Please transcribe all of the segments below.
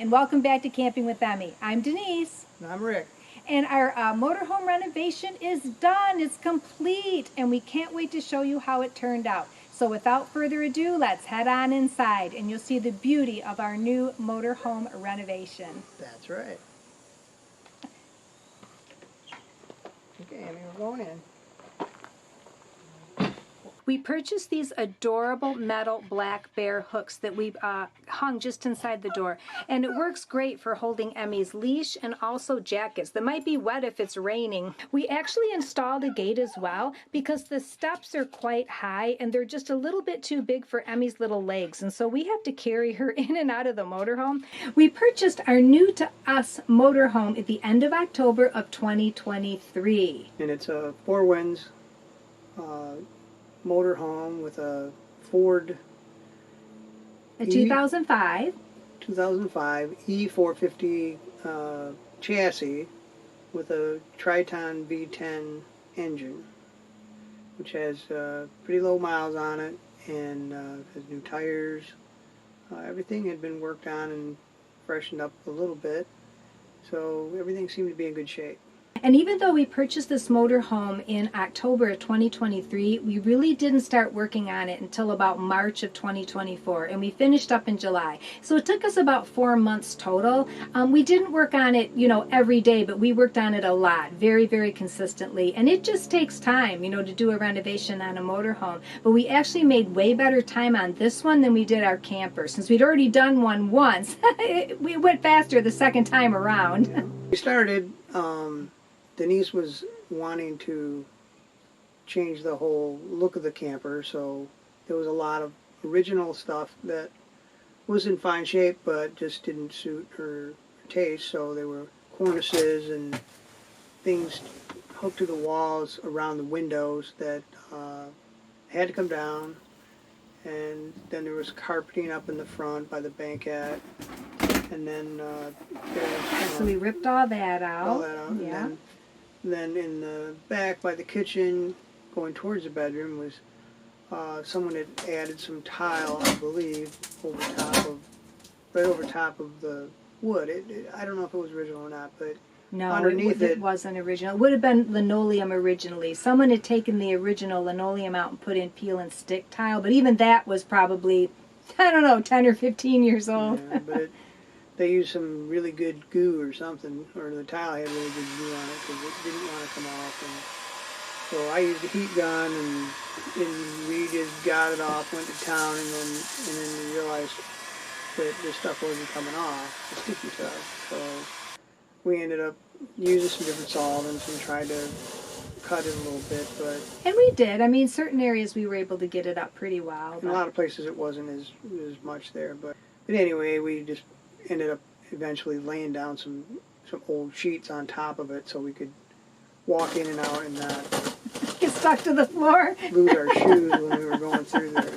and welcome back to Camping with Emmy. I'm Denise. And I'm Rick. And our motorhome renovation is done. It's complete, and we can't wait to show you how it turned out. So without further ado, let's head on inside, and you'll see the beauty of our new motorhome renovation. That's right. Okay, Emmy, we're going in. We purchased these adorable metal black bear hooks that we hung just inside the door, and it works great for holding Emmy's leash and also jackets that might be wet if it's raining. We actually installed a gate as well because the steps are quite high and they're just a little bit too big for Emmy's little legs, and so we have to carry her in and out of the motorhome. We purchased our new to us motorhome at the end of October of 2023. And it's a Four Winds motorhome with a Ford A 2005 E450 chassis with a Triton V10 engine, which has pretty low miles on it, and has new tires. Everything had been worked on and freshened up a little bit, so everything seemed to be in good shape. And even though we purchased this motorhome in October of 2023, we really didn't start working on it until about March of 2024, and we finished up in July. So it took us about 4 months total. We didn't work on it, every day, but we worked on it a lot, very, very consistently. And it just takes time, to do a renovation on a motorhome. But we actually made way better time on this one than we did our camper. Since we'd already done one once, we went faster the second time around. Yeah. We started... Denise was wanting to change the whole look of the camper, so there was a lot of original stuff that was in fine shape but just didn't suit her taste. So there were cornices and things hooked to the walls around the windows that had to come down, and then there was carpeting up in the front by the banquette, and then so we ripped all that out. Yeah. Then in the back by the kitchen, going towards the bedroom, was someone had added some tile, I believe, right over top of the wood. I don't know if it was original or not, but no, underneath it wasn't original. It would have been linoleum originally. Someone had taken the original linoleum out and put in peel and stick tile, but even that was probably, 10 or 15 years old. Yeah, but they used some really good goo or something, or the tile had really good goo on it because it didn't want to come off. And so I used a heat gun, and we just got it off, went to town, and then we realized that this stuff wasn't coming off, the sticky stuff. So we ended up using some different solvents and tried to cut it a little bit, but... And we did. I mean, certain areas we were able to get it up pretty well. In a lot of places it wasn't as much there, but anyway, we just ended up eventually laying down some old sheets on top of it so we could walk in and out and not get stuck to the floor, lose our shoes when we were going through there.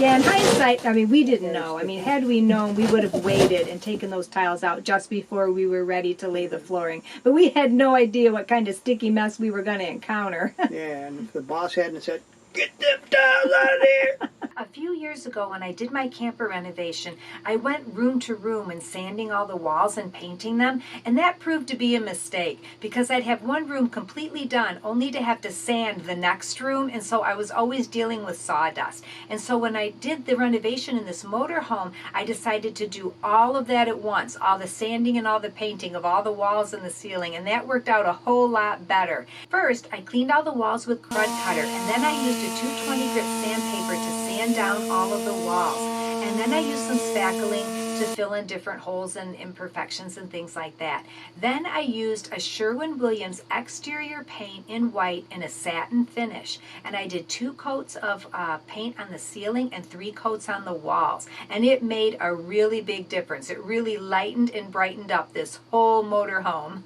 Yeah, in hindsight, I mean, we didn't know. I mean, had we known, we would have waited and taken those tiles out just before we were ready to lay the flooring. But we had no idea what kind of sticky mess we were going to encounter. Yeah, and if the boss hadn't said, "Get them tiles out of there!" A few years ago when I did my camper renovation, I went room to room and sanding all the walls and painting them, and that proved to be a mistake because I'd have one room completely done only to have to sand the next room, and so I was always dealing with sawdust. And so when I did the renovation in this motorhome, I decided to do all of that at once, all the sanding and all the painting of all the walls and the ceiling, and that worked out a whole lot better. First, I cleaned all the walls with crud cutter, and then I used a 220 grit sandpaper to sand down all of the walls, and then I used some spackling to fill in different holes and imperfections and things like that. Then I used a Sherwin-Williams exterior paint in white in a satin finish, and I did 2 coats of paint on the ceiling and 3 coats on the walls, and it made a really big difference. It really lightened and brightened up this whole motorhome.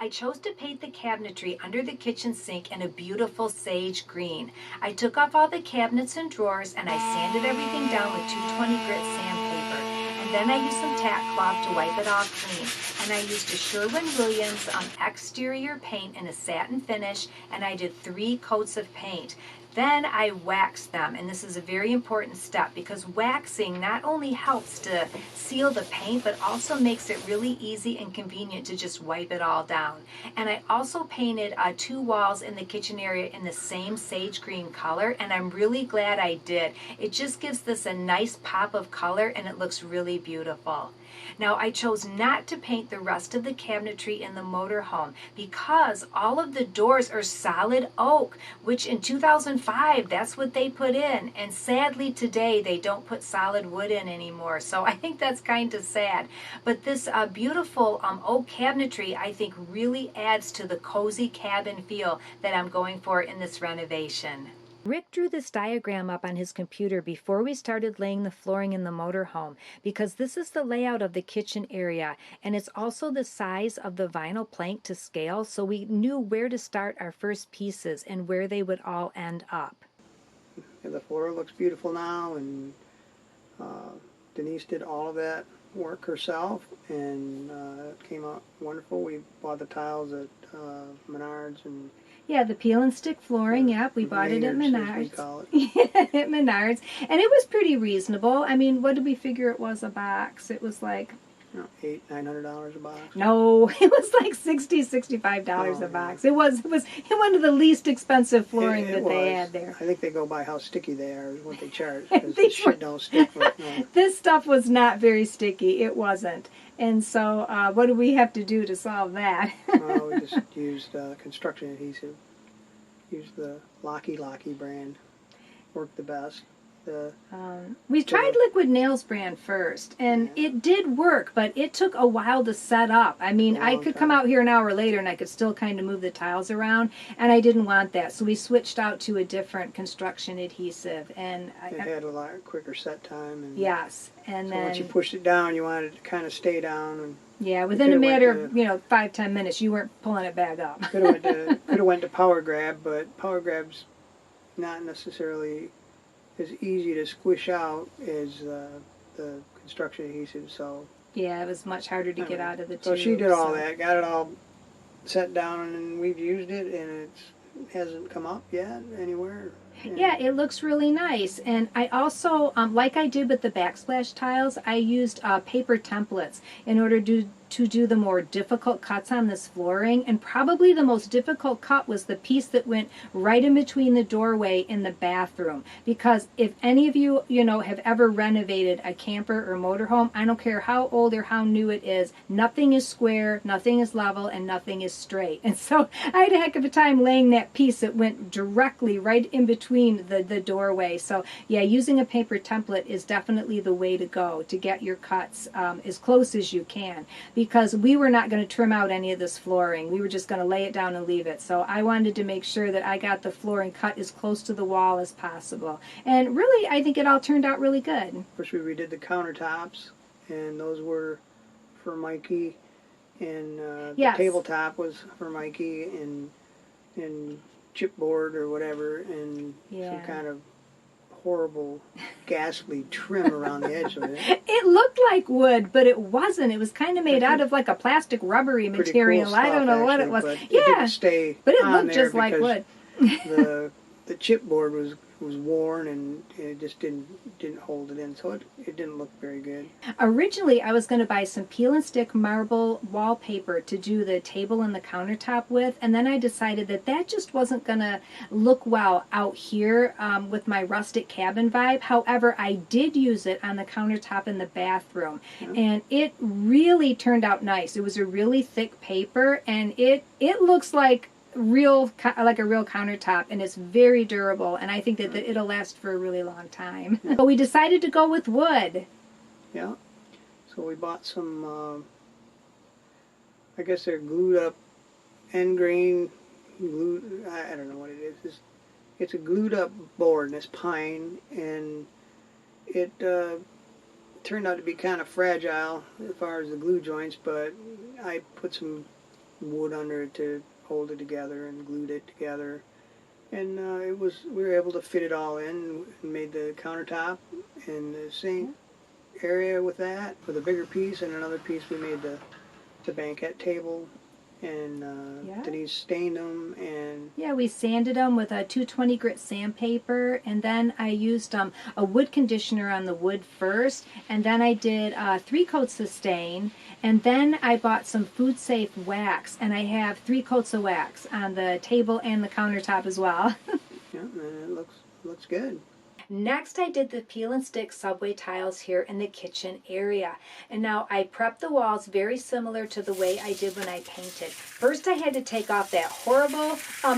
I chose to paint the cabinetry under the kitchen sink in a beautiful sage green. I took off all the cabinets and drawers, and I sanded everything down with 220 grit sandpaper. And then I used some tack cloth to wipe it off clean. And I used a Sherwin-Williams exterior paint in a satin finish, and I did 3 coats of paint. Then I waxed them, and this is a very important step because waxing not only helps to seal the paint, but also makes it really easy and convenient to just wipe it all down. And I also painted 2 walls in the kitchen area in the same sage green color, and I'm really glad I did. It just gives this a nice pop of color, and it looks really beautiful. Now, I chose not to paint the rest of the cabinetry in the motorhome because all of the doors are solid oak, which in 2005, that's what they put in. And sadly, today, they don't put solid wood in anymore. So I think that's kind of sad. But this beautiful oak cabinetry, I think, really adds to the cozy cabin feel that I'm going for in this renovation. Rick drew this diagram up on his computer before we started laying the flooring in the motorhome because this is the layout of the kitchen area, and it's also the size of the vinyl plank to scale, so we knew where to start our first pieces and where they would all end up. And the floor looks beautiful now, and Denise did all of that work herself, and it came out wonderful. We bought the tiles at Menards, and Yeah, the peel and stick flooring, yep, we bought it at Menards, as we Menards. call it. Yeah, at Menards. And it was pretty reasonable. I mean, what did we figure it was a box? It was like, $800-900 a box. no, it was like $65 a box. It was one of the least expensive flooring that they had there. I think they go by how sticky they are, is what they charge, because this shit don't stick. No. This stuff was not very sticky. It wasn't. And so what do we have to do to solve that? We just used construction adhesive. Used the Locky brand. Worked the best. We tried Liquid Nails brand first, and it did work, but it took a while to set up. I mean, I could come out here an hour later and I could still kind of move the tiles around, and I didn't want that, so we switched out to a different construction adhesive. And it had a lot quicker set time. And yes, and so then once you pushed it down, you wanted it to kind of stay down. And yeah, within a matter of 5-10 minutes, you weren't pulling it back up. could have went to Power Grab, but Power Grab's not necessarily as easy to squish out as the construction adhesive, so yeah, it was much harder to get out of the tube. So she did all that, got it all set down, and we've used it, and it hasn't come up yet anywhere. Yeah, it looks really nice. And I also, like I did with the Backsplash tiles, I used paper templates in order to do the more difficult cuts on this flooring. And probably the most difficult cut was the piece that went right in between the doorway in the bathroom. Because if any of you, have ever renovated a camper or motorhome, I don't care how old or how new it is, nothing is square, nothing is level, and nothing is straight. And so I had a heck of a time laying that piece that went directly right in between the doorway. So yeah, using a paper template is definitely the way to go to get your cuts as close as you can, because we were not going to trim out any of this flooring. We were just going to lay it down and leave it. So I wanted to make sure that I got the flooring cut as close to the wall as possible. And really, I think it all turned out really good. Of course, we redid the countertops, and those were for Mikey, and yes. The tabletop was for Mikey, and chipboard or whatever, and some kind of horrible, ghastly trim around the edge of it. It looked like wood, but it wasn't. It was kind of made out of like a plastic rubbery material. Cool stuff, I don't know what it was. Yeah, it didn't stay but it on looked there just like wood. the chipboard was worn, and it just didn't hold it in, so it didn't look very good. Originally, I was going to buy some peel and stick marble wallpaper to do the table and the countertop with, and then I decided that just wasn't going to look well out here with my rustic cabin vibe. However, I did use it on the countertop in the bathroom, and it really turned out nice. It was a really thick paper, and it looks like a real countertop, and it's very durable, and I think that it'll last for a really long time. But we decided to go with wood. Yeah, so we bought some I guess they're glued up end grain glue. I don't know what it is. It's a glued up board, and it's pine, and it turned out to be kind of fragile as far as the glue joints, but I put some wood under it to hold it together and glued it together, and we were able to fit it all in and made the countertop and the sink area with that, with a bigger piece, and another piece we made the banquette table and Yeah. Denise stained them, and Yeah, we sanded them with a 220 grit sandpaper, and then I used a wood conditioner on the wood first, and then I did 3 coats of stain, and then I bought some food safe wax, and I have 3 coats of wax on the table and the countertop as well. yeah, and it looks good. Next, I did the peel and stick subway tiles here in the kitchen area. And now I prepped the walls very similar to the way I did when I painted. First, I had to take off that horrible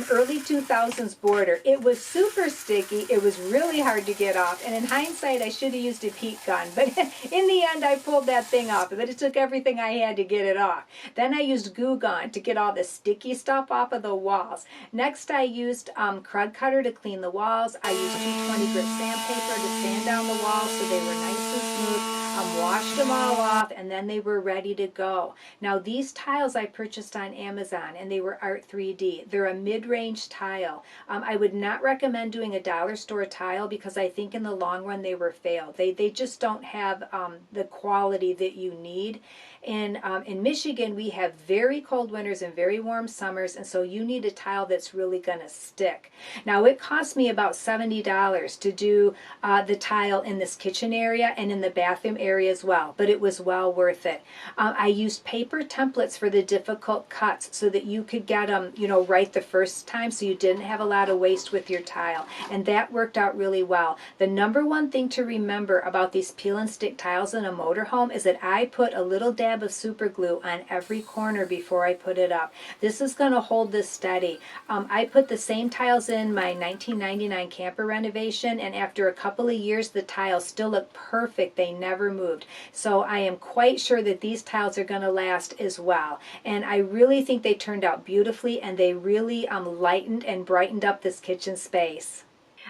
early 2000s border. It was super sticky. It was really hard to get off. And in hindsight, I should have used a peat gun. But in the end, I pulled that thing off. But it took everything I had to get it off. Then I used Goo Gone to get all the sticky stuff off of the walls. Next, I used Krud Cutter to clean the walls. I used 220 grit sandpaper to sand down the walls so they were nice and smooth. Washed them all off, and then they were ready to go. Now these tiles I purchased on Amazon, and they were Art 3D. They're a mid-range tile. I would not recommend doing a dollar store tile because I think in the long run they were failed. They just don't have the quality that you need. And in Michigan, we have very cold winters and very warm summers, and so you need a tile that's really going to stick. Now, it cost me about $70 to do the tile in this kitchen area and in the bathroom area as well, but it was well worth it. I used paper templates for the difficult cuts so that you could get them, right the first time, so you didn't have a lot of waste with your tile, and that worked out really well. The number one thing to remember about these peel and stick tiles in a motorhome is that I put a little dab of super glue on every corner before I put it up. This is going to hold this steady. I put the same tiles in my 1999 camper renovation, and after a couple of years the tiles still look perfect. They never moved. So I am quite sure that these tiles are going to last as well, and I really think they turned out beautifully, and they really lightened and brightened up this kitchen space.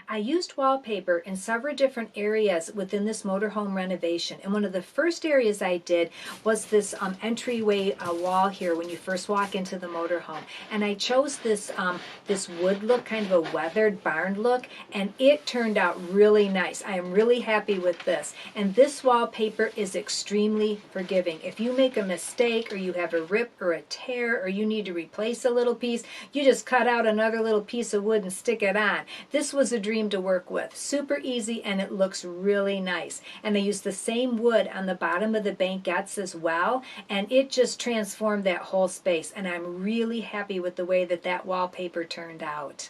I used wallpaper in several different areas within this motorhome renovation, and one of the first areas I did was this entryway wall here when you first walk into the motorhome, and I chose this this wood look, kind of a weathered barn look, and it turned out really nice. I am really happy with this, and this wallpaper is extremely forgiving. If you make a mistake, or you have a rip or a tear, or you need to replace a little piece, you just cut out another little piece of wood and stick it on. This was a dream to work with. Super easy, and it looks really nice. And I used the same wood on the bottom of the banquettes as well, and it just transformed that whole space, and I'm really happy with the way that that wallpaper turned out.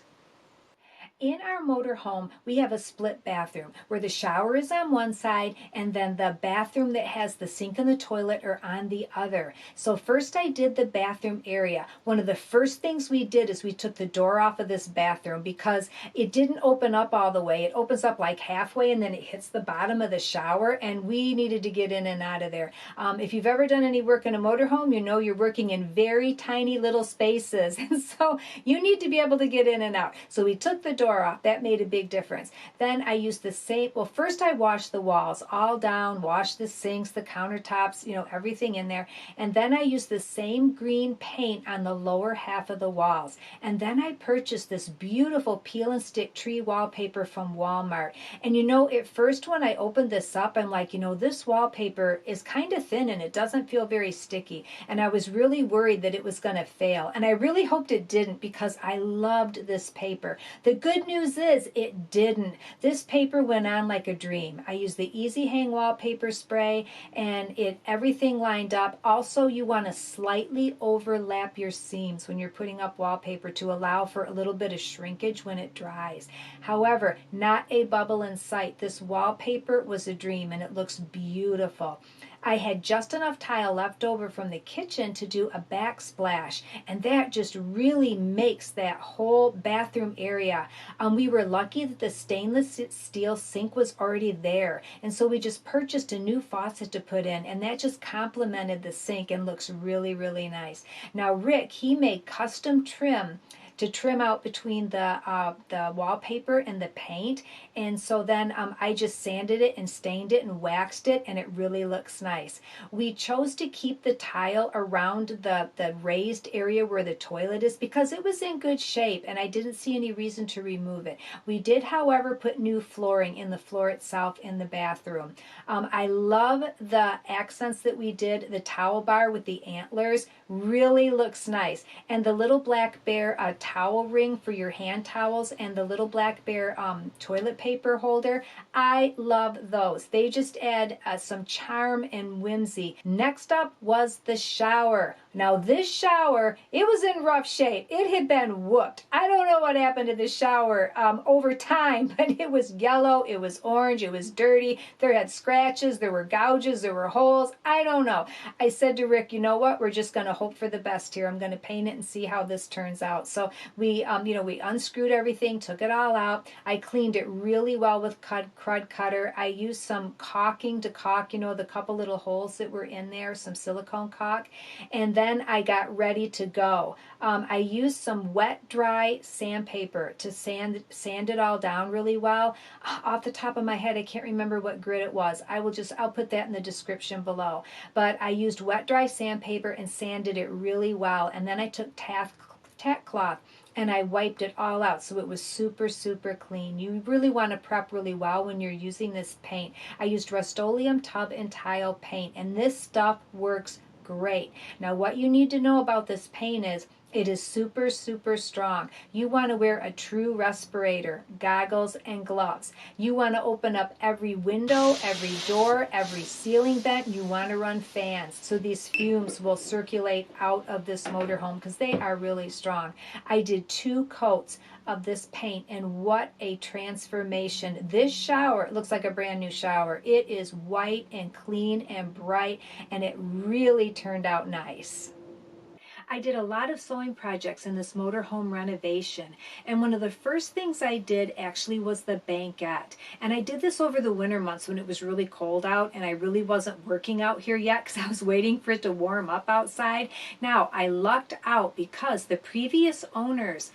In our motorhome, we have a split bathroom where the shower is on one side and then the bathroom that has the sink and the toilet are on the other. So first I did the bathroom area. One of the first things we did is we took the door off of this bathroom because it didn't open up all the way. It opens up like halfway and then it hits the bottom of the shower, and we needed to get in and out of there. If you've ever done any work in a motorhome, you know you're working in very tiny little spaces, and so you need to be able to get in and out. So we took the door off. That made a big difference. Then I used the same, well, first I washed the walls all down, washed the sinks, the countertops, everything in there. And then I used the same green paint on the lower half of the walls. And then I purchased this beautiful peel and stick tree wallpaper from Walmart. And at first when I opened this up, I'm like, this wallpaper is kind of thin and it doesn't feel very sticky. And I was really worried that it was going to fail. And I really hoped it didn't because I loved this paper. The good news is it didn't. This paper went on like a dream. I used the Easy Hang wallpaper spray, and everything lined up. Also, you want to slightly overlap your seams when you're putting up wallpaper to allow for a little bit of shrinkage when it dries. However, not a bubble in sight. This wallpaper was a dream, and it looks beautiful. I had just enough tile left over from the kitchen to do a backsplash, and that just really makes that whole bathroom area. We were lucky that the stainless steel sink was already there, and so we just purchased a new faucet to put in, and that just complemented the sink and looks really, really nice. Now Rick, he made custom trim to trim out between the wallpaper and the paint. And so then I just sanded it and stained it and waxed it, and it really looks nice. We chose to keep the tile around the raised area where the toilet is because it was in good shape and I didn't see any reason to remove it. We did, however, put new flooring in the floor itself in the bathroom. I love the accents that we did. The towel bar with the antlers really looks nice. And the little black bear towel ring for your hand towels and the little black bear toilet paper holder, I love those. They just add some charm and whimsy. Next up was the shower. Now this shower, it was in rough shape. It had been whooped. I don't know what happened to the shower over time, but it was yellow, it was orange, it was dirty. There had scratches, there were gouges, there were holes. I don't know. I said to Rick, you know what? We're just going to hope for the best here. I'm going to paint it and see how this turns out. So we unscrewed everything, took it all out. I cleaned it really well with crud cutter. I used some caulking to caulk, the couple little holes that were in there, some silicone caulk. And then I got ready to go. I used some wet, dry sandpaper to sand it all down really well. Off the top of my head, I can't remember what grit it was. I'll put that in the description below. But I used wet, dry sandpaper and sanded it really well. And then I took tack cloth and I wiped it all out so it was super, super clean. You really want to prep really well when you're using this paint. I used Rust-Oleum tub and tile paint, and this stuff works great. Now what you need to know about this paint is it is super, super strong. You want to wear a true respirator, goggles, and gloves. You want to open up every window, every door, every ceiling vent. You want to run fans so these fumes will circulate out of this motorhome because they are really strong. I did 2 coats of this paint, and what a transformation. This shower looks like a brand new shower. It is white and clean and bright, and it really turned out nice. I did a lot of sewing projects in this motorhome renovation, and one of the first things I did actually was the banquette. And I did this over the winter months when it was really cold out and I really wasn't working out here yet because I was waiting for it to warm up outside. Now, I lucked out because the previous owners,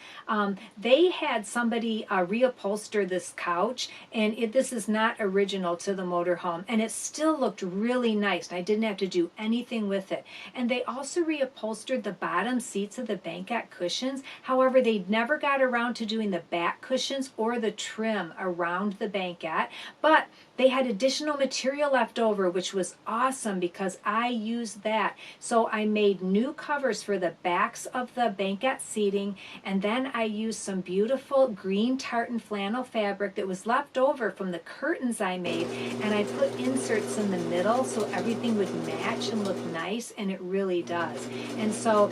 they had somebody reupholster this couch, and this is not original to the motorhome, and it still looked really nice. I didn't have to do anything with it. And they also reupholstered the bottom seats of the banquette cushions. However, they never got around to doing the back cushions or the trim around the banquette, but they had additional material left over, which was awesome because I used that. So I made new covers for the backs of the banquette seating, and then I used some beautiful green tartan flannel fabric that was left over from the curtains I made, and I put inserts in the middle so everything would match and look nice, and it really does. And so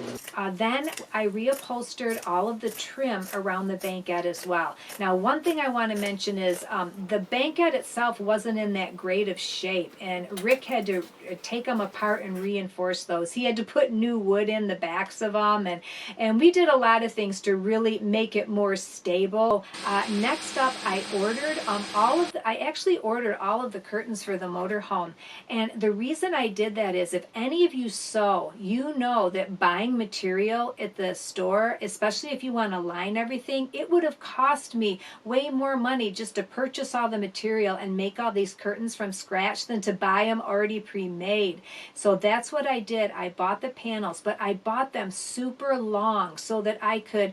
then I reupholstered all of the trim around the banquette as well. Now, one thing I want to mention is the banquette itself wasn't in that great of shape, and Rick had to take them apart and reinforce those. He had to put new wood in the backs of them, and we did a lot of things to really make it more stable. Next up, I actually ordered all of the curtains for the motorhome, and the reason I did that is if any of you sew, you know that buying material at the store, especially if you want to line everything, it would have cost me way more money just to purchase all the material and make all these curtains from scratch than to buy them already pre-made. So that's what I did. I bought the panels, but I bought them super long so that I could,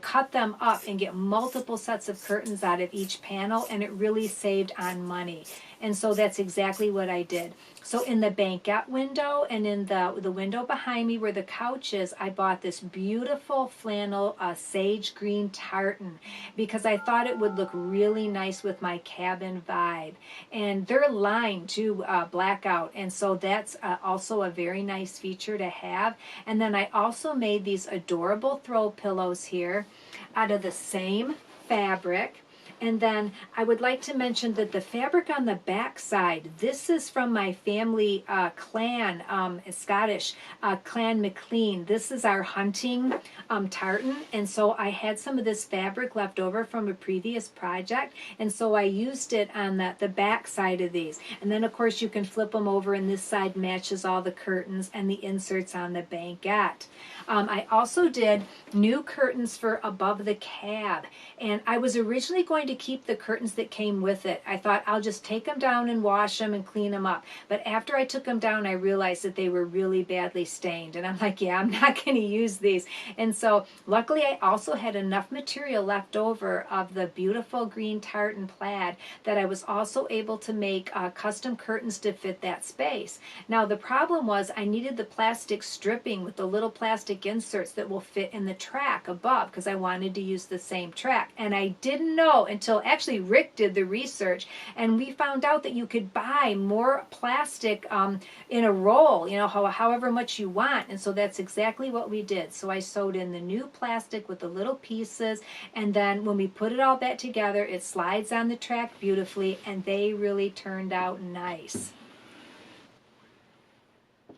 cut them up and get multiple sets of curtains out of each panel, and it really saved on money. And so that's exactly what I did. So in the banquette window and in the window behind me where the couch is, I bought this beautiful flannel sage green tartan because I thought it would look really nice with my cabin vibe. And they're lined to blackout, and so that's also a very nice feature to have. And then I also made these adorable throw pillows here out of the same fabric. And then I would like to mention that the fabric on the back side, this is from my family clan, Scottish clan McLean. This is our hunting tartan, and so I had some of this fabric left over from a previous project, and so I used it on the back side of these. And then of course you can flip them over, and this side matches all the curtains and the inserts on the banquette. I also did new curtains for above the cab, and I was originally going to keep the curtains that came with it. I thought I'll just take them down and wash them and clean them up. But after I took them down, I realized that they were really badly stained, and I'm like, yeah, I'm not going to use these. And so luckily I also had enough material left over of the beautiful green tartan plaid that I was also able to make custom curtains to fit that space. Now the problem was I needed the plastic stripping with the little plastic inserts that will fit in the track above, because I wanted to use the same track. And I didn't know until actually Rick did the research, and we found out that you could buy more plastic in a roll, you know, however much you want. And so that's exactly what we did. So I sewed in the new plastic with the little pieces, and then when we put it all back together, it slides on the track beautifully, and they really turned out nice.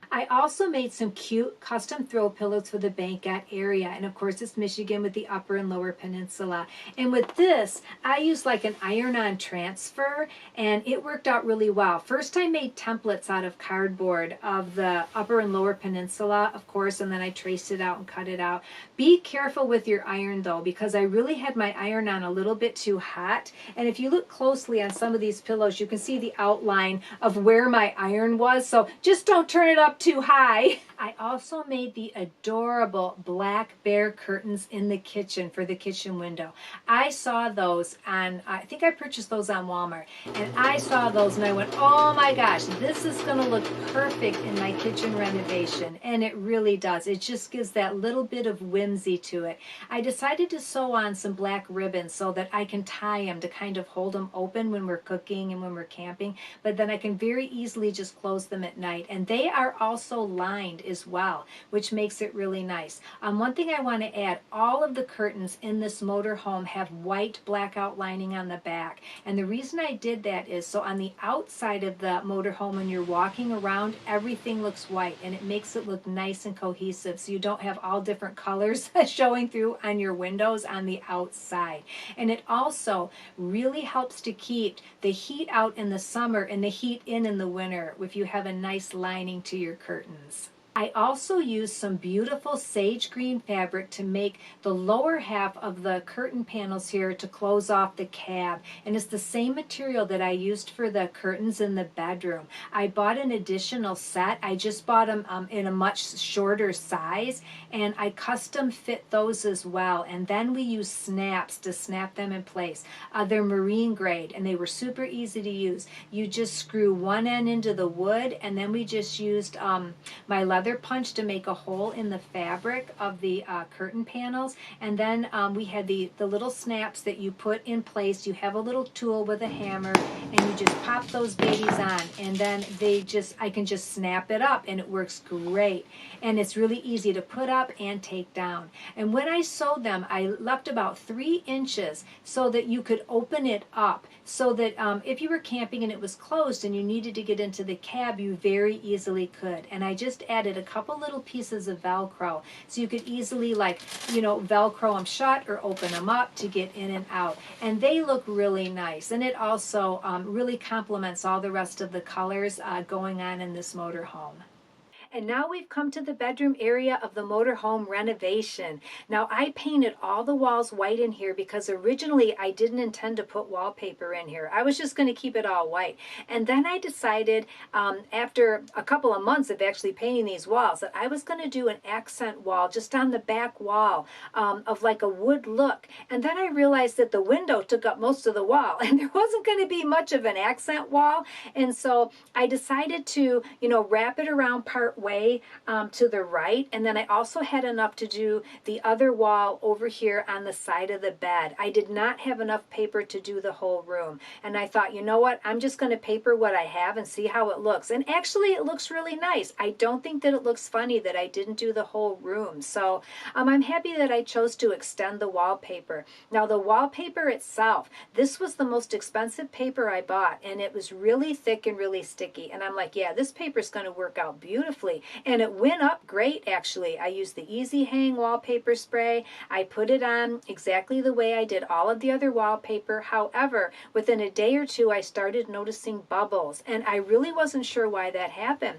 I also made some cute custom throw pillows for the banquette area, and of course it's Michigan with the upper and lower peninsula. And with this, I used like an iron-on transfer, and it worked out really well. First I made templates out of cardboard of the upper and lower peninsula, of course, and then I traced it out and cut it out. Be careful with your iron though, because I really had my iron on a little bit too hot, and if you look closely on some of these pillows, you can see the outline of where my iron was, so just don't turn it up too high. I also made the adorable black bear curtains in the kitchen for the kitchen window. I saw those on, I think I purchased those on Walmart, and I saw those and I went, oh my gosh, this is going to look perfect in my kitchen renovation. And it really does. It just gives that little bit of whimsy to it. I decided to sew on some black ribbons so that I can tie them to kind of hold them open when we're cooking and when we're camping, but then I can very easily just close them at night. And they are also lined as well, which makes it really nice. One thing I want to add, all of the curtains in this motorhome have white blackout lining on the back. And the reason I did that is so on the outside of the motorhome when you're walking around, everything looks white, and it makes it look nice and cohesive, so you don't have all different colors showing through on your windows on the outside. And it also really helps to keep the heat out in the summer and the heat in the winter if you have a nice lining to your curtains. I also used some beautiful sage green fabric to make the lower half of the curtain panels here to close off the cab. And it's the same material that I used for the curtains in the bedroom. I bought an additional set. I just bought them in a much shorter size, and I custom fit those as well. And then we used snaps to snap them in place. They're marine grade, and they were super easy to use. You just screw one end into the wood, and then we just used my leather punch to make a hole in the fabric of the curtain panels, and then we had the little snaps that you put in place. You have a little tool with a hammer, and you just pop those babies on, and then I can just snap it up, and it works great. And it's really easy to put up and take down. And when I sewed them, I left about 3 inches so that you could open it up, so that if you were camping and it was closed and you needed to get into the cab, you very easily could. And I just added a couple little pieces of Velcro, so you could easily, like, you know, Velcro them shut or open them up to get in and out. And they look really nice. And it also really complements all the rest of the colors going on in this motorhome. And now we've come to the bedroom area of the motorhome renovation. Now I painted all the walls white in here because originally I didn't intend to put wallpaper in here. I was just going to keep it all white. And then I decided after a couple of months of actually painting these walls that I was going to do an accent wall just on the back wall of like a wood look. And then I realized that the window took up most of the wall and there wasn't going to be much of an accent wall. And so I decided to, you know, wrap it around part way to the right, and then I also had enough to do the other wall over here on the side of the bed. I did not have enough paper to do the whole room, and I thought, you know what, I'm just going to paper what I have and see how it looks. And actually it looks really nice. I don't think that it looks funny that I didn't do the whole room. So I'm happy that I chose to extend the wallpaper. Now the wallpaper itself, this was the most expensive paper I bought, and it was really thick and really sticky, and I'm like, yeah, this paper is going to work out beautifully. And it went up great, actually. I used the Easy Hang wallpaper spray. I put it on exactly the way I did all of the other wallpaper. However, within a day or two, I started noticing bubbles, and I really wasn't sure why that happened.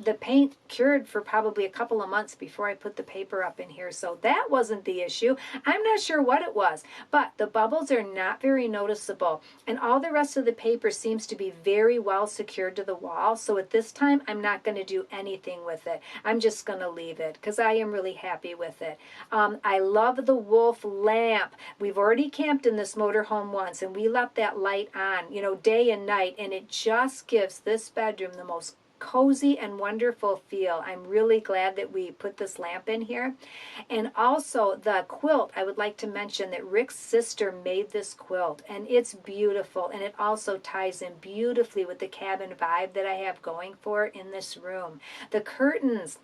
The paint cured for probably a couple of months before I put the paper up in here, so that wasn't the issue. I'm not sure what it was, but the bubbles are not very noticeable, and all the rest of the paper seems to be very well secured to the wall. So at this time, I'm not going to do anything with it. I'm just going to leave it because I am really happy with it. I love the wolf lamp. We've already camped in this motorhome once, and we left that light on, you know, day and night, and it just gives this bedroom the most cozy and wonderful feel. I'm really glad that we put this lamp in here. And also the quilt, I would like to mention that Rick's sister made this quilt, and it's beautiful, and it also ties in beautifully with the cabin vibe that I have going for in this room. The curtains,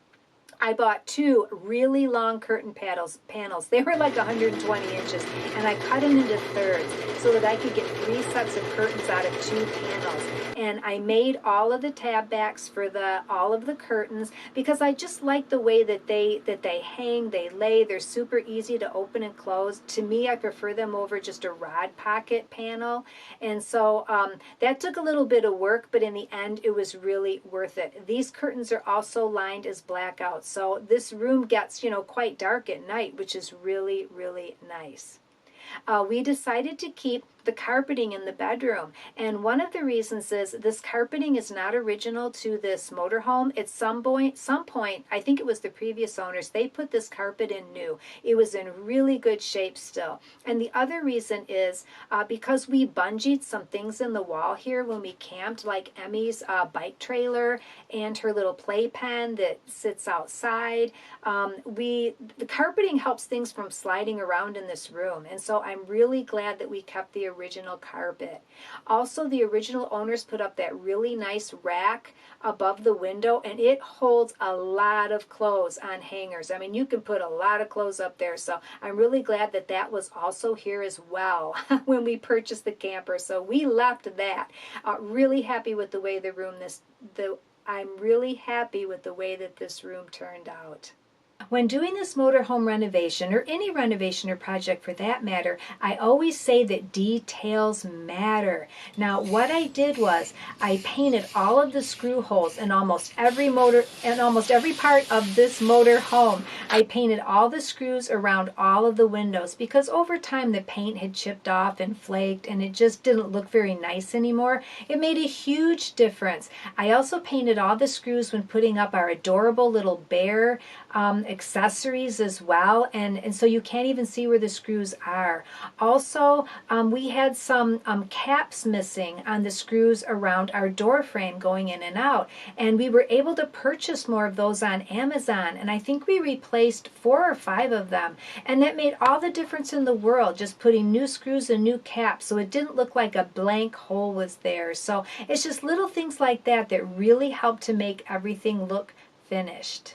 I bought 2 really long curtain panels. They were like 120 inches, and I cut them into thirds so that I could get 3 sets of curtains out of 2 panels. And I made all of the tab backs for all of the curtains because I just like the way that they hang, they lay. They're super easy to open and close. To me, I prefer them over just a rod pocket panel. And so that took a little bit of work, but in the end, it was really worth it. These curtains are also lined as blackouts. So this room gets, you know, quite dark at night, which is really, really nice. We decided to keep the carpeting in the bedroom, and one of the reasons is this carpeting is not original to this motorhome. At some point, I think it was the previous owners, they put this carpet in new. It was in really good shape still. And the other reason is because we bungeed some things in the wall here when we camped, like Emmy's bike trailer and her little playpen that sits outside. The carpeting helps things from sliding around in this room, and so I'm really glad that we kept the original carpet. Also, the original owners put up that really nice rack above the window, and it holds a lot of clothes on hangers. I mean, you can put a lot of clothes up there, so I'm really glad that that was also here as well when we purchased the camper. So we left that. Really happy with the way I'm really happy with the way that this room turned out. When doing this motorhome renovation, or any renovation or project for that matter, I always say that details matter. Now, what I did was I painted all of the screw holes in almost every part of this motorhome. I painted all the screws around all of the windows because over time the paint had chipped off and flaked, and it just didn't look very nice anymore. It made a huge difference. I also painted all the screws when putting up our adorable little bear accessories as well, and so you can't even see where the screws are. Also, we had some caps missing on the screws around our door frame going in and out, and we were able to purchase more of those on Amazon, and I think we replaced 4 or 5 of them, and that made all the difference in the world, just putting new screws and new caps so it didn't look like a blank hole was there. So it's just little things like that that really help to make everything look finished.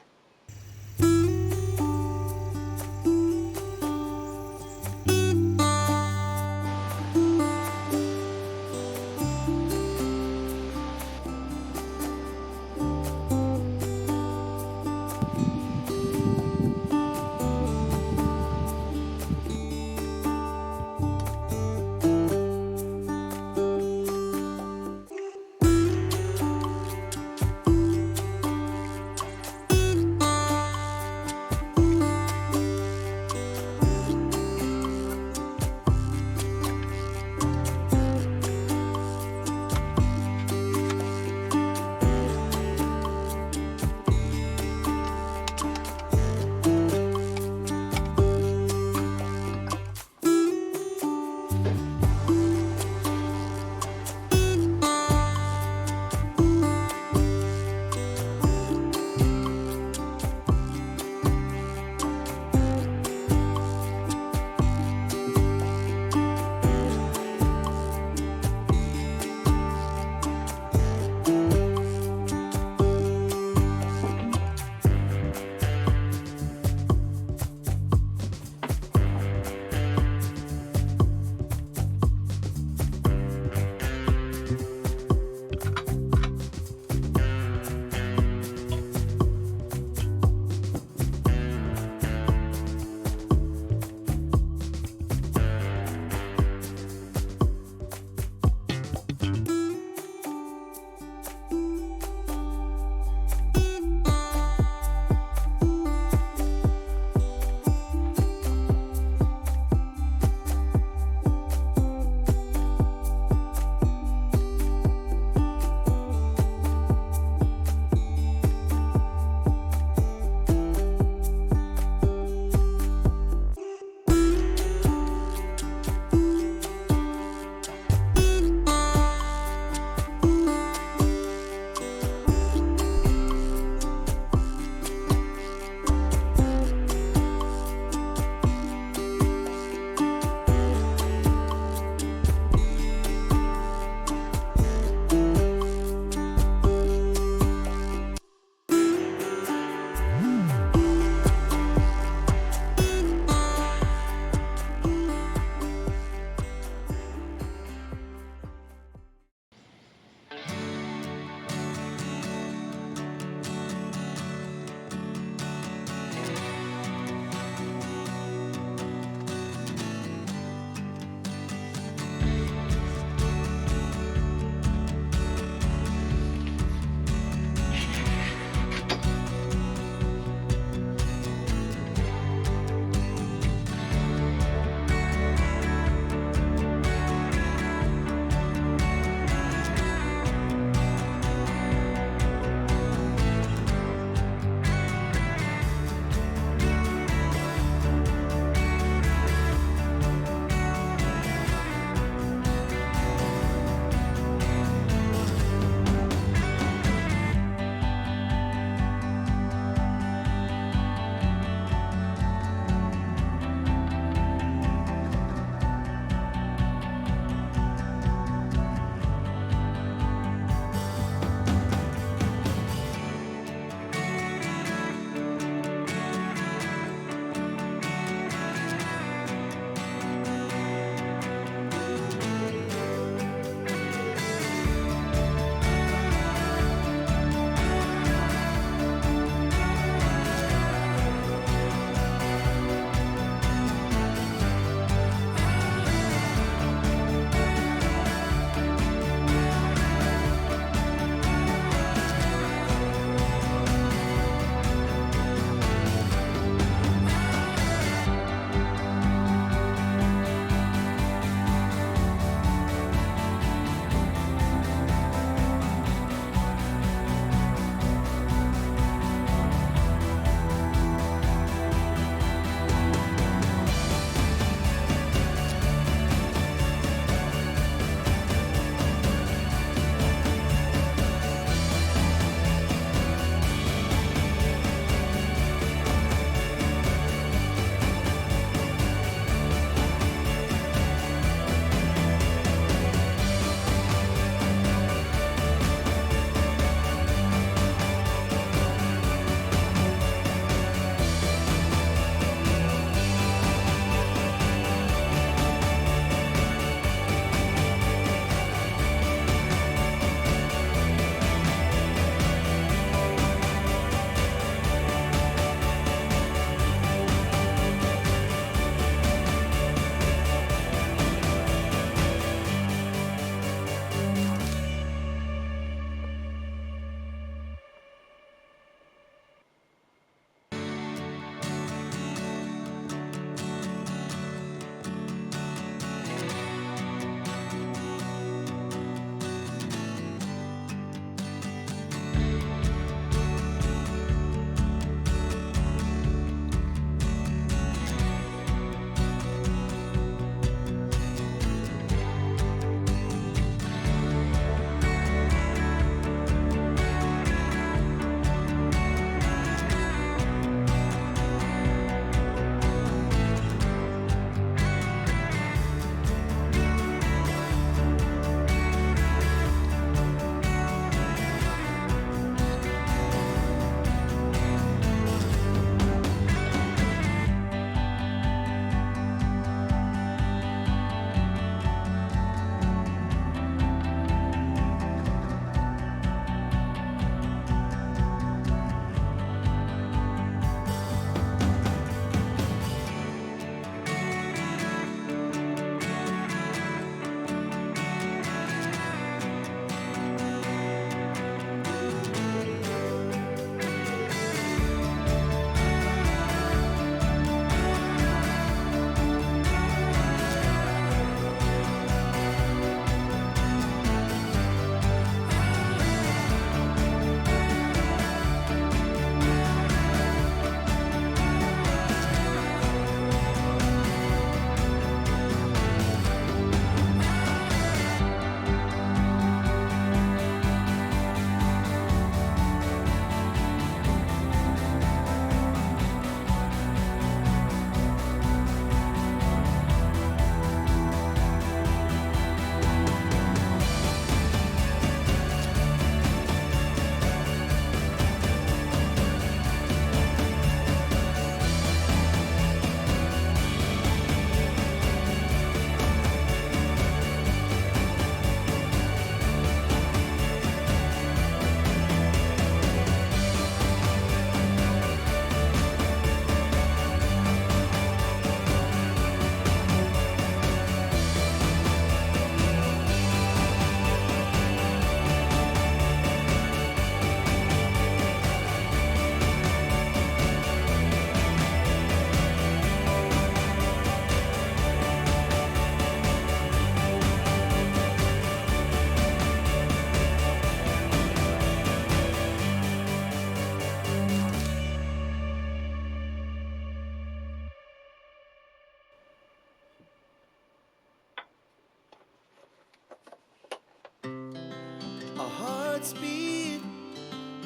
speed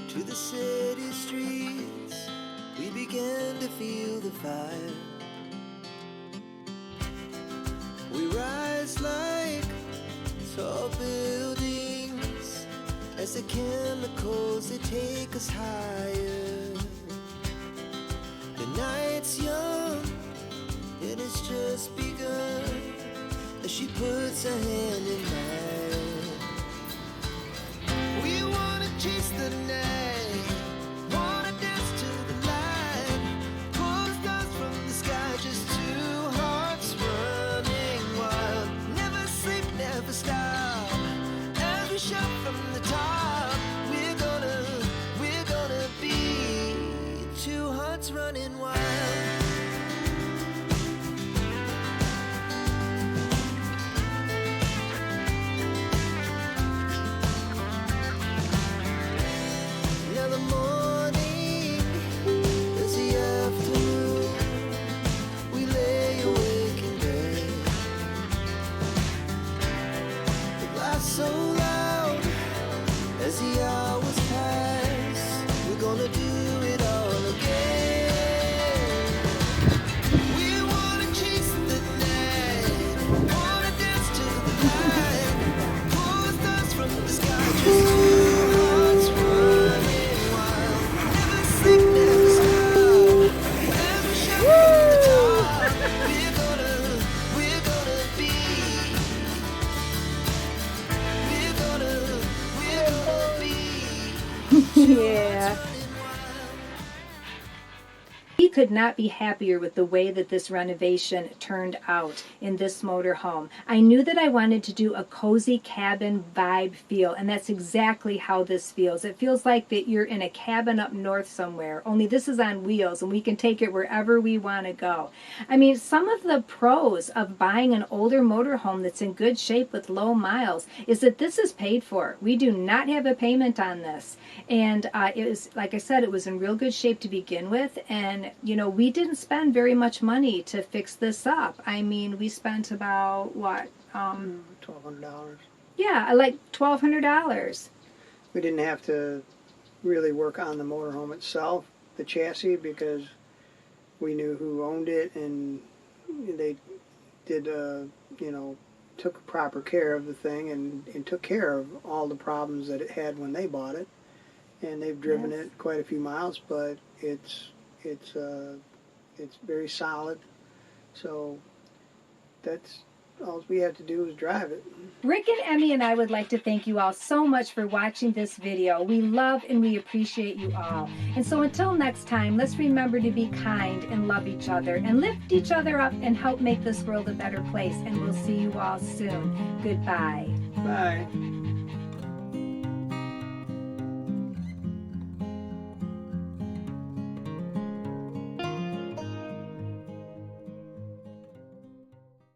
to the city streets. We began to feel the fire. We rise like tall buildings as the chemicals, they take us higher. The night's young, it has just begun as she puts her hand in mine. We wanna chase the night, wanna dance to the light, pull the stars from the sky, just two hearts running wild. Never sleep, never stop, as we shout from the top. We're gonna be two hearts running wild. Now the morning is the afternoon. We lay awake in bed. The laugh so loud as the hours pass. We're gonna do it all again. We wanna chase the night, wanna dance to the light, pull the stars from the sky, just two hearts running wild. Never sleep, never stop, as we shout from the top. We're gonna be, we're gonna be. Yeah. We could not be happier with the way that this renovation turned out in this motorhome. I knew that I wanted to do a cozy cabin vibe feel, and that's exactly how this feels. It feels like that you're in a cabin up north somewhere, only this is on wheels and we can take it wherever we want to go. I mean, some of the pros of buying an older motorhome that's in good shape with low miles is that this is paid for. We do not have a payment on this. And it was, like I said, it was in real good shape to begin with, and you know, we didn't spend very much money to fix this up. I mean, we spent about what? $1,200. Yeah, like $1,200. We didn't have to really work on the motorhome itself, the chassis, because we knew who owned it, and they did, took proper care of the thing and took care of all the problems that it had when they bought it. And they've driven Yes. it quite a few miles, but it's very solid. So that's all we have to do is drive it. Rick and Emmy and I would like to thank you all so much for watching this video. We love and we appreciate you all. And so until next time, let's remember to be kind and love each other and lift each other up and help make this world a better place. And we'll see you all soon. Goodbye. Bye.